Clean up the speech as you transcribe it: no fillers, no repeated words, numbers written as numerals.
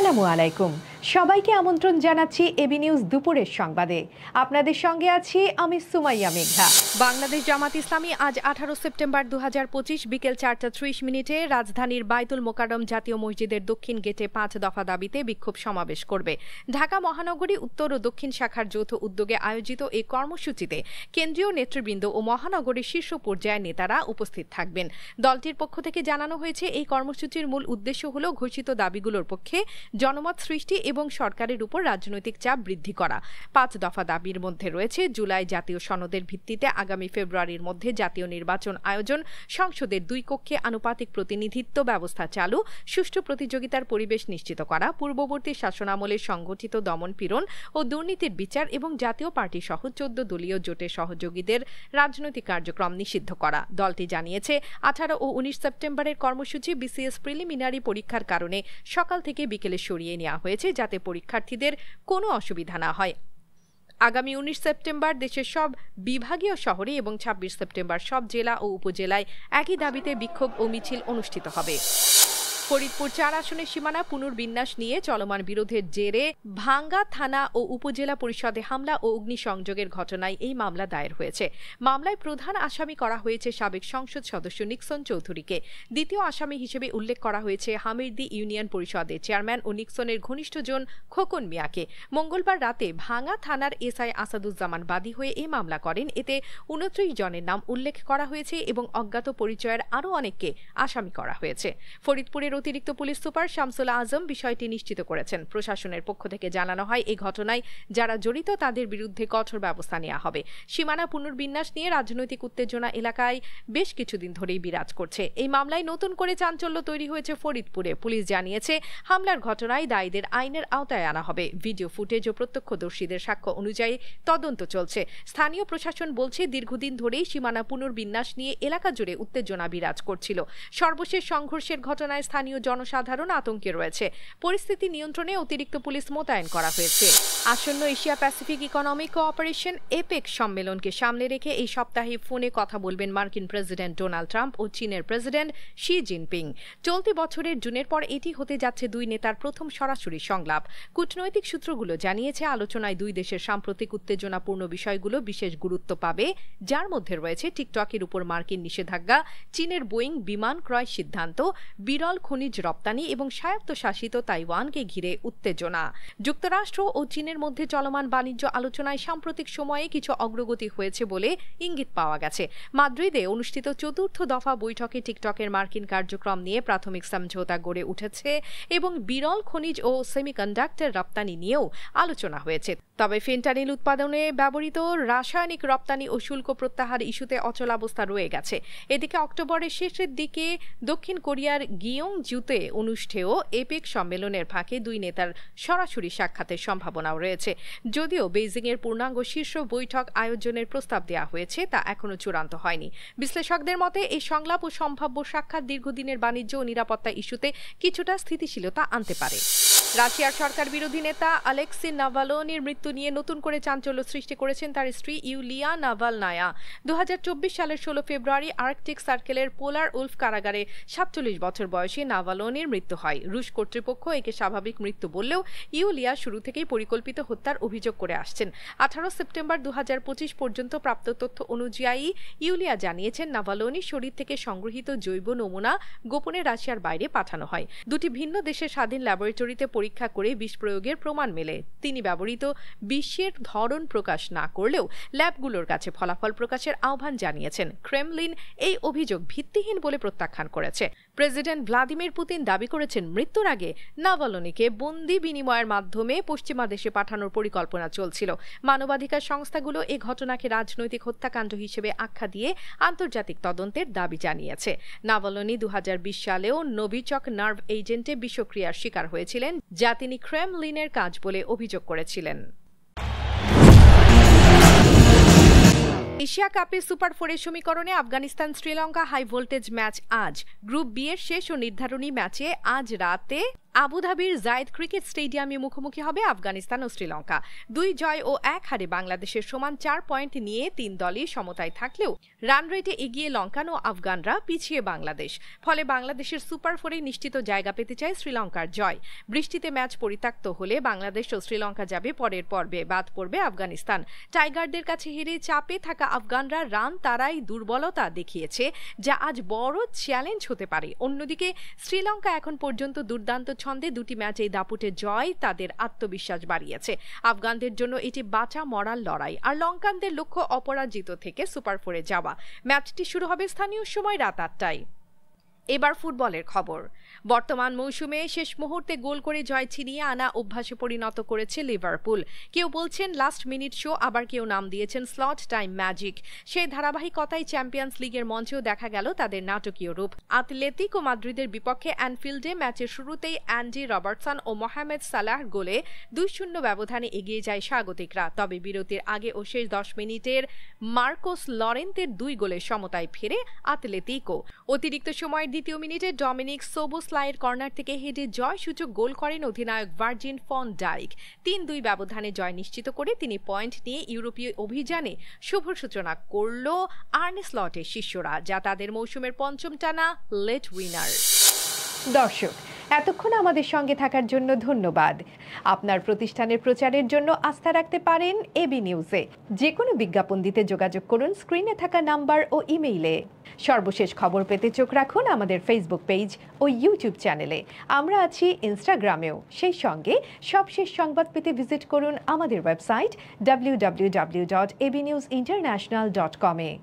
আসসালামু আলাইকুম, সবাইকে আমন্ত্রণ জানাচ্ছি এবি নিউজ দুপুরের সংবাদে। আপনাদের সঙ্গে আছি আমি সুমাইয়া মেঘা। বাংলাদেশ জামাত ইসলামী আজ 18 সেপ্টেম্বর 2025 বিকেল 4:30 রাজধানীর বায়তুল মোকাররম জাতীয় মসজিদের দক্ষিণ গেটে 5 দফা দাবিতে বিক্ষোভ সমাবেশ করবে। ঢাকা মহানগরী উত্তর ও দক্ষিণ শাখার যৌথ উদ্যোগে আয়োজিত এই কর্মসূচিতে কেন্দ্রীয় নেতৃবৃন্দ ও মহানগরীর শীর্ষ পর্যায়ের নেতারা উপস্থিত থাকবেন। দলটির পক্ষ থেকে জানানো হয়েছে, এই কর্মসূচির মূল উদ্দেশ্য হল ঘোষিত দাবিগুলোর পক্ষে জনমত সৃষ্টি এবং সরকারের উপর রাজনৈতিক চাপ বৃদ্ধি করা। 5 দফা দাবির মধ্যে রয়েছে জুলাই জাতীয় সনদের ভিত্তিতে আগামী ফেব্রুয়ারির মধ্যে জাতীয় নির্বাচন আয়োজন, সংসদের 2 কক্ষে আনুপাতিক প্রতিনিধিত্ব ব্যবস্থা চালু, সুষ্ঠু প্রতিযোগিতার পরিবেশ নিশ্চিত করা, পূর্ববর্তী শাসনামলে সংগঠিত দমন-পীড়ন ও দুর্নীতির বিচার এবং জাতীয় পার্টি সহ 14 দলীয় জোটের সহযোগীদের রাজনৈতিক কার্যক্রম নিষিদ্ধ করা। দলটি জানিয়েছে, 18 ও 19 সেপ্টেম্বরের কর্মসূচি বিসিএস প্রিলিমিনারি পরীক্ষার কারণে সকাল থেকে বিকেলে সরিয়ে নেওয়া হয়েছে, যাতে পরীক্ষার্থীদের কোনো অসুবিধা না হয়। আগামী 19 সেপ্টেম্বর দেশের সব বিভাগীয় শহরে এবং 26 সেপ্টেম্বর সব জেলা ও উপজেলায় একই দাবিতে বিক্ষোভ ও মিছিল অনুষ্ঠিত হবে। ফরিদপুর 4 আসনের সীমানা পুনর্বিন্যাস নিয়ে চলমান বিরোধের জেরে ভাঙ্গা থানা ও উপজেলা পরিষদে হামলা ও অগ্নিসংযোগের ঘটনায় এই মামলা দায়ের হয়েছে। মামলায় প্রধান আসামি করা হয়েছে সাবেক সংসদ সদস্য নিক্সন চৌধুরীকে। দ্বিতীয় আসামি হিসেবে উল্লেখ করা হয়েছে হামিরদি ইউনিয়ন পরিষদের চেয়ারম্যান ও নিক্সনের ঘনিষ্ঠজন খোকন মিয়াকে। মঙ্গলবার রাতে ভাঙ্গা থানার এসআই আসাদুজ্জামান বাদী হয়ে এই মামলা করেন। এতে 29 জনের নাম উল্লেখ করা হয়েছে এবং অজ্ঞাত পরিচয়ের আরও অনেককে আসামি করা হয়েছে। ফরিদপুরের অতিরিক্ত পুলিশ সুপার শামসুল আজম বিষয়টি নিশ্চিত করেছেন। প্রশাসনের পক্ষ থেকে জানানো হয়, এই ঘটনায় যারা জড়িত তাদের বিরুদ্ধে কঠোর ব্যবস্থা নেওয়া হবে। সীমানা পুনর্বিন্যাস নিয়ে রাজনৈতিক উত্তেজনা এলাকায় বেশ কিছুদিন ধরেই বিরাজ করছে। এই মামলায় নতুন করে চাঞ্চল্য তৈরি হয়েছে ফরিদপুরে। পুলিশ জানিয়েছে, হামলার ঘটনায় দায়ীদের আইনের আওতায় আনা হবে। ভিডিও ফুটেজ ও প্রত্যক্ষদর্শীদের সাক্ষ্য অনুযায়ী তদন্ত চলছে। স্থানীয় প্রশাসন বলছে, দীর্ঘদিন ধরেই সীমানা পুনর্বিন্যাস নিয়ে এলাকা জুড়ে উত্তেজনা বিরাজ করছিল। সর্বশেষ সংঘর্ষের ঘটনায় স্থানীয় জনসাধারণ আতঙ্কে রয়েছে। পরিস্থিতি নিয়ন্ত্রণে অতিরিক্ত পুলিশ মোতায়েন করা হয়েছে। আসন্ন Asia Pacific Economic Cooperation APEC সম্মেলনকে সামনে রেখে এই সপ্তাহে ফোনে কথা বলবেন মার্কিন প্রেসিডেন্ট ডোনাল্ড ট্রাম্প ও চীনের প্রেসিডেন্ট শি জিনপিং। চলতি বছরের জুনের পর এটি হতে যাচ্ছে 2 নেতার প্রথম সরাসরি সংলাপ। কূটনৈতিক সূত্রগুলো জানিয়েছে, আলোচনায় 2 দেশের সাম্প্রতিক উত্তেজনাপূর্ণ বিষয়গুলো বিশেষ গুরুত্ব পাবে, যার মধ্যে রয়েছে টিকটকের উপর মার্কিন নিষেধাজ্ঞা, চীনের বোয়িং বিমান ক্রয় সিদ্ধান্ত, বিরল খনিজ রপ্তানি এবং স্বায়ত্তশাসিত তাইওয়ানকে ঘিরে উত্তেজনা। যুক্তরাষ্ট্র ও চীনের মধ্যে চলমান বাণিজ্য আলোচনায় সাম্প্রতিক সময়ে কিছু অগ্রগতি হয়েছে বলে ইঙ্গিত পাওয়া গেছে। মাদ্রিদে অনুষ্ঠিত 4র্থ দফা বৈঠকে টিকটকের মার্কিন কার্যক্রম নিয়ে প্রাথমিক সমঝোতা গড়ে উঠেছে এবং বিরল খনিজ ও সেমিকন্ডাক্টর রপ্তানি নিয়েও আলোচনা হয়েছে। তবে ফেন্টানিল উৎপাদনে ব্যবহৃত রাসায়নিক রপ্তানি ও শুল্ক প্রত্যাহার ইস্যুতে অচলাবস্থা রয়ে গেছে। এদিকে অক্টোবরের শেষের দিকে দক্ষিণ কোরিয়ার গিয়ংজুতে অনুষ্ঠেয় এপেক সম্মেলনের ফাঁকে 2 নেতার সরাসরি সাক্ষাতের সম্ভাবনাও রয়েছে। যদিও বেইজিংয়ের পূর্ণাঙ্গ শীর্ষ বৈঠক আয়োজনের প্রস্তাব দেওয়া হয়েছে, তা এখনো চূড়ান্ত হয়নি। বিশ্লেষকদের মতে, এই সংলাপ ও সম্ভাব্য সাক্ষাৎ দীর্ঘদিনের বাণিজ্য ও নিরাপত্তা ইস্যুতে কিছুটা স্থিতিশীলতা আনতে পারে। রাশিয়ার সরকার বিরোধী নেতা আলেক্সি নাভালনির মৃত্যু নিয়ে নতুন করে চাঞ্চল্য সৃষ্টি করেছেন তার স্ত্রী ইউলিয়া নাভালনায়া। 2024 সালের 16 ফেব্রুয়ারি আর্কটিক সার্কেলের পোলার উলফ কারাগারে 47 বছর বয়সী নাভালনির মৃত্যু হয়। রুশ কর্তৃপক্ষ একে স্বাভাবিক মৃত্যু বললেও ইউলিয়া শুরু থেকেই পরিকল্পিত হত্যার অভিযোগ করে আসছেন। 18 সেপ্টেম্বর 2025 পর্যন্ত প্রাপ্ত তথ্য অনুযায়ী ইউলিয়া জানিয়েছেন, নাভালনির শরীর থেকে সংগৃহীত জৈব নমুনা গোপনে রাশিয়ার বাইরে পাঠানো হয়। 2টি ভিন্ন দেশের স্বাধীন ল্যাবরেটরিতে পরীক্ষা করে বিষ প্রয়োগের প্রমাণ মেলে। তিনি ব্যবহৃত বিষের ধরন প্রকাশ না করলেও ল্যাবগুলোর কাছে ফলাফল প্রকাশের আহ্বান জানিয়েছেন। ক্রেমলিন এই অভিযোগ ভিত্তিহীন বলে প্রত্যাখ্যান করেছে। প্রেসিডেন্ট ভ্লাদিমির পুতিন দাবি করেছেন, মৃত্যুর আগে নাভালনিকে বন্দি বিনিময়ের মাধ্যমে পশ্চিমা দেশে পাঠানোর পরিকল্পনা চলছিল। মানবাধিকার সংস্থাগুলো এই ঘটনাকে রাজনৈতিক হত্যাকাণ্ড হিসেবে আখ্যা দিয়ে আন্তর্জাতিক তদন্তের দাবি জানিয়েছে। নাভালনি 2020 সালেও নোভিচক নার্ভ এজেন্টে বিষক্রিয়ার শিকার হয়েছিলেন, যা তিনি ক্রেমলিনের কাজ বলে অভিযোগ করেছিলেন। এশিয়া কাপে সুপার 4-এর সমীকরণে Afghanistan Sri Lanka high voltage match আজ। গ্রুপ বি এর শেষ ও নির্ধারণী ম্যাচে আজ রাতে আবুধাবির জায়েদ ক্রিকেট স্টেডিয়ামে মুখোমুখি হবে আফগানিস্তান ও শ্রীলঙ্কা। 2 জয় ও 1 হারে বাংলাদেশের সমান 4 পয়েন্ট নিয়ে 3 দলই সমতায় থাকলেও রান রেটে এগিয়ে লঙ্কান ও আফগানরা, পিছিয়ে বাংলাদেশ। ফলে বাংলাদেশের সুপার ফোরে নিশ্চিত জায়গা পেতে চায় শ্রীলঙ্কার জয়। বৃষ্টিতে ম্যাচ পরিত্যক্ত হলে বাংলাদেশ ও শ্রীলঙ্কা যাবে পরের পর্বে, বাদ পড়বে আফগানিস্তান। টাইগারদের কাছে হেরে চাপে থাকা আফগানরা রান তারাই দুর্বলতা দেখিয়েছে, যা আজ বড় চ্যালেঞ্জ হতে পারে। অন্যদিকে শ্রীলঙ্কা এখন পর্যন্ত দুর্দান্ত ছন্দে 2টি ম্যাচেই দাপুটে জয় তাদের আত্মবিশ্বাস বাড়িয়েছে। আফগানদের জন্য এটি বাঁচা মরার লড়াই, আর লঙ্কানদের লক্ষ্য অপরাজিত থেকে সুপার ফোরে যাওয়া। ম্যাচটি শুরু হবে স্থানীয় সময় রাত 8টায়। এবার ফুটবলের খবর। বর্তমান মৌসুমে শেষ মুহূর্তে গোল করে জয় ছিনিয়ে আনা অভ্যাসে পরিণত করেছে লিভারপুল। কেউ বলছেন লাস্ট মিনিট শো, আবার কেউ নাম দিয়েছেন স্লট টাইম ম্যাজিক। সেই ধারাবাহিকতায় চ্যাম্পিয়ন্স লিগের মঞ্চেও দেখা গেল তাদের নাটকীয় রূপ। আতলেতিকো মাদ্রিদের বিপক্ষে অ্যানফিল্ডে ম্যাচের শুরুতেই অ্যান্ডি রবার্টসন ও মোহামেদ সালাহর গোলে 2-0 ব্যবধানে এগিয়ে যায় স্বাগতিকরা। তবে বিরতির আগে ও শেষ 10 মিনিটের মার্কোস লরেন্তের 2 গোলের সমতায় ফেরে আতলেতিকো। অতিরিক্ত সময়ের 2য় মিনিটে ডমিনিক সোবোসলাইয়ের কর্নার থেকে হেডে জয়সূচক গোল করেন অধিনায়ক ভার্জিন ফন ডাইক। 3-2 ব্যবধানে জয় নিশ্চিত করে তিনি পয়েন্ট নিয়ে ইউরোপীয় অভিযানে শুভ সূচনা করল আর্নে স্লটের শিষ্যরা, যা তাদের মৌসুমের 5ম টানা লেট উইনার। দর্শক, এতক্ষণ আমাদের সঙ্গে থাকার জন্য ধন্যবাদ। আপনার প্রতিষ্ঠানের প্রচারের জন্য আস্থা রাখতে পারেন এবি নিউজে। যে কোনো বিজ্ঞাপন দিতে যোগাযোগ করুন স্ক্রিনে থাকা নাম্বার ও ইমেইলে। সর্বশেষ খবর পেতে চোখ রাখুন আমাদের ফেসবুক পেজ ও ইউটিউব চ্যানেলে। আমরা আছি ইনস্টাগ্রামেও। সেই সঙ্গে সবশেষ সংবাদ পেতে ভিজিট করুন আমাদের ওয়েবসাইট www.abnewsinternational.com-এ।